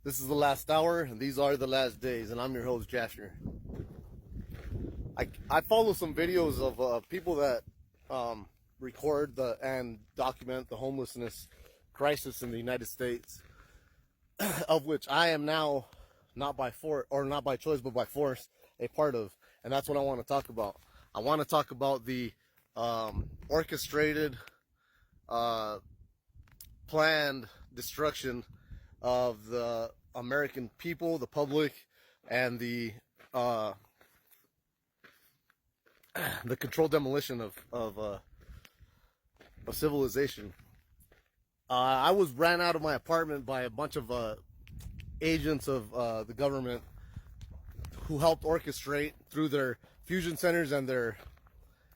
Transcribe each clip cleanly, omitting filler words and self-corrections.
This is the last hour, and these are the last days, and I'm your host, Jasher. I follow some videos of people that record and document the homelessness crisis in the United States, of which I am now, not by choice, but by force, a part of. And that's what I want to talk about. I want to talk about the orchestrated, planned destruction of the American people, the public, and the controlled demolition of civilization. I was ran out of my apartment by a bunch of agents of the government who helped orchestrate through their fusion centers and their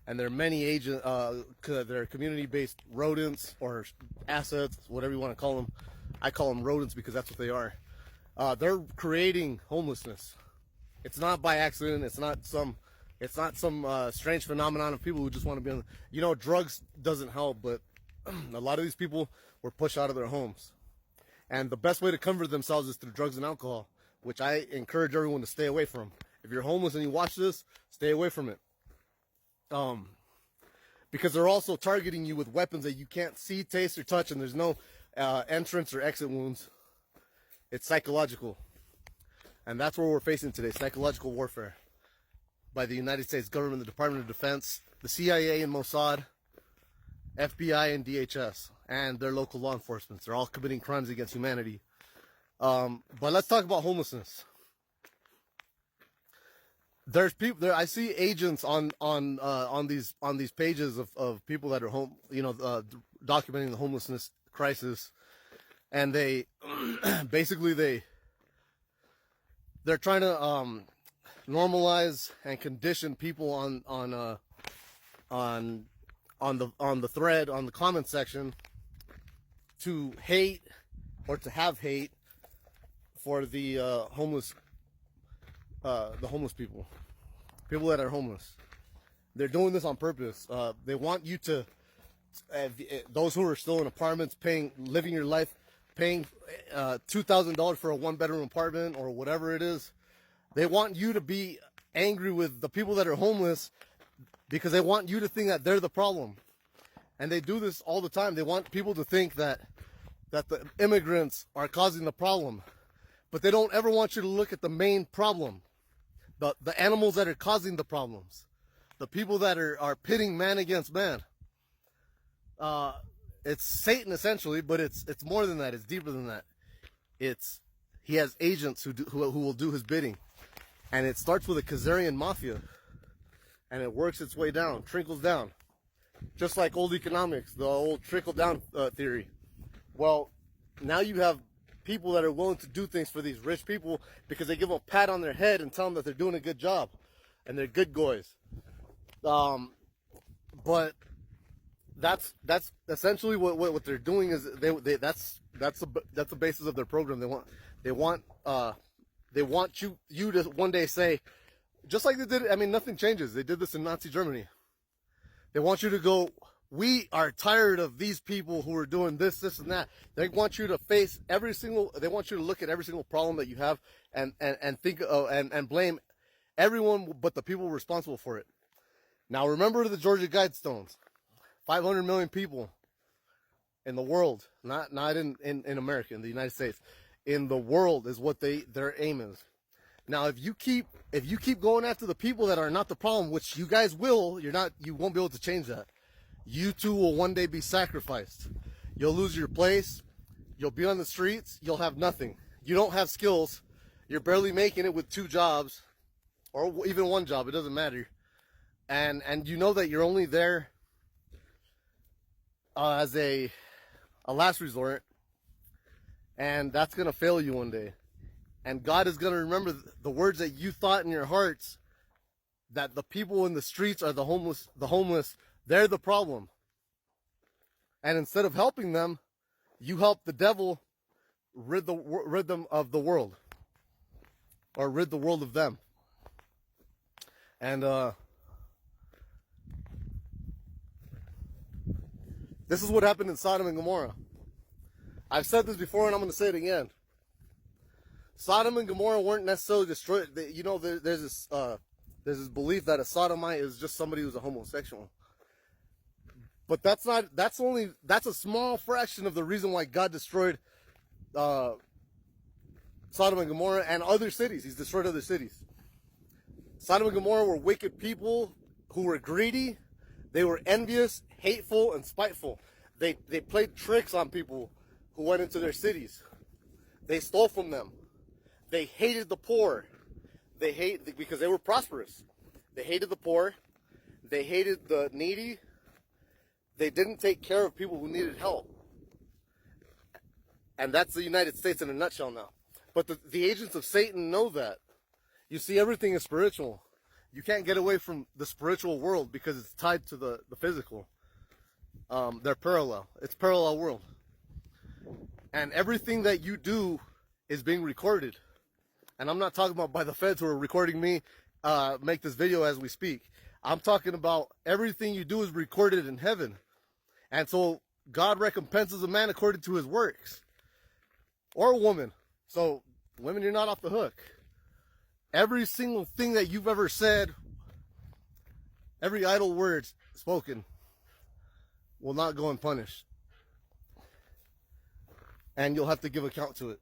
many their community-based rodents or assets, whatever you want to call them. I call them rodents because that's what they are. They're creating homelessness. It's not by accident. It's not some strange phenomenon of people who just want to be on. Drugs doesn't help, but a lot of these people were pushed out of their homes, and the best way to comfort themselves is through drugs and alcohol, which I encourage everyone to stay away from. If you're homeless and you watch this, stay away from it. Because they're also targeting you with weapons that you can't see, taste, or touch, and there's no entrance or exit wounds. It's psychological. And that's what we're facing today, psychological warfare by the United States government, the Department of Defense, the CIA and Mossad, FBI and DHS, and their local law enforcement. They're all committing crimes against humanity. But let's talk about homelessness. There's people there. I see agents on these pages of people that are documenting the homelessness crisis, and they basically they're trying to normalize and condition people on the thread, on the comment section, to hate or to have hate for the homeless people that are homeless. They're doing this on purpose. They want you to, those who are still in apartments, living your life, paying $2,000 for a one-bedroom apartment or whatever it is. They want you to be angry with the people that are homeless because they want you to think that they're the problem. And they do this all the time. They want people to think that the immigrants are causing the problem. But they don't ever want you to look at the main problem. The animals that are causing the problems. The people that are pitting man against man. It's Satan essentially, but it's more than that. It's deeper than that. He has agents who will do his bidding. And it starts with a Khazarian mafia. And it works its way down, trickles down. Just like old economics, the old trickle down theory. Well, now you have people that are willing to do things for these rich people because they give them a pat on their head and tell them that they're doing a good job and they're good guys. But that's essentially what they're doing is that's the basis of their program. They want you to one day say, just like they did. I mean, nothing changes. They did this in Nazi Germany. They want you to go, we are tired of these people who are doing this, and that. They want you to face they want you to look at every single problem that you have and think and blame everyone but the people responsible for it. Now remember the Georgia Guidestones. 500 million people in the world, not in America, in the United States. In the world is what their aim is. Now, if you keep going after the people that are not the problem, which you guys will, you won't be able to change that. You too will one day be sacrificed. You'll lose your place. You'll be on the streets. You'll have nothing. You don't have skills. You're barely making it with 2 jobs or even 1 job. It doesn't matter. And you know that you're only there as a last resort. And that's going to fail you one day. And God is going to remember the words that you thought in your hearts, that the people in the streets are the homeless, they're the problem. And instead of helping them, you help the devil rid them of the world. Or rid the world of them. And this is what happened in Sodom and Gomorrah. I've said this before and I'm going to say it again. Sodom and Gomorrah weren't necessarily destroyed. You know, there's this belief that a sodomite is just somebody who's a homosexual. But that's a small fraction of the reason why God destroyed Sodom and Gomorrah and other cities. He's destroyed other cities. Sodom and Gomorrah were wicked people who were greedy. They were envious, hateful, and spiteful. They played tricks on people who went into their cities. They stole from them. They hated the poor. Because they were prosperous. They hated the poor. They hated the needy. They didn't take care of people who needed help. And that's the United States in a nutshell now. But the agents of Satan know that. You see, everything is spiritual. You can't get away from the spiritual world because it's tied to the physical. They're parallel. It's a parallel world. And everything that you do is being recorded. And I'm not talking about by the feds who are recording me make this video as we speak. I'm talking about everything you do is recorded in heaven. And so God recompenses a man according to his works. Or a woman. So women, you're not off the hook. Every single thing that you've ever said, every idle word spoken will not go unpunished. And you'll have to give account to it.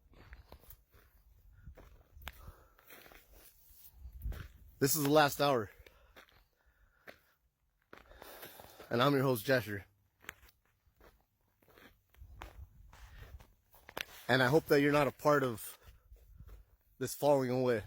This is the last hour. And I'm your host, Jasher. And I hope that you're not a part of this falling away.